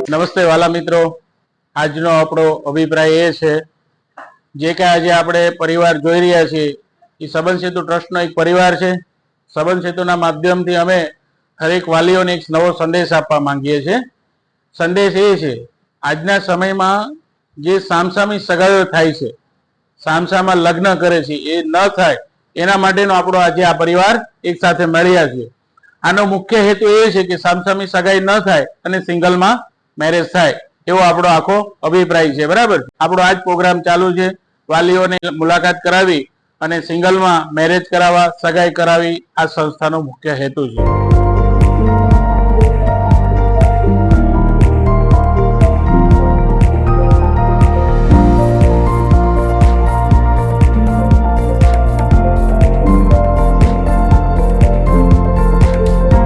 નમસ્તે વાલા મિત્રો, આજનો આપણો અભિપ્રાય એ છે જે કે આજે આપણે પરિવાર જોઈ રહ્યા છીએ એ સંબંધ સેતુ ટ્રસ્ટનો એક પરિવાર છે. સંબંધ સેતુના માધ્યમથી અમે દરેક વાલીઓને એક નવો સંદેશ આપવા માંગીએ છીએ. સંદેશ એ છે, આજના સમયમાં જે સામસામી સગાઈઓ થાય છે, સામસામા લગ્ન કરે છે, એ ન થાય એના માટેનો આપણો આજે આ પરિવાર એક સાથે મળ્યા છે. આનો મુખ્ય હેતુ એ છે કે સામસામી સગાઈ ન થાય અને સિંગલમાં મેરેજ થાય, એવો આપણો આખો અભિપ્રાય છે. બરાબર, આપણો આજ પ્રોગ્રામ ચાલુ છે. વાલીઓને મુલાકાત કરાવી અને સિંગલમાં મેરેજ કરાવવા, સગાઈ કરાવી, આ સંસ્થાનો મુખ્ય હેતુ છે.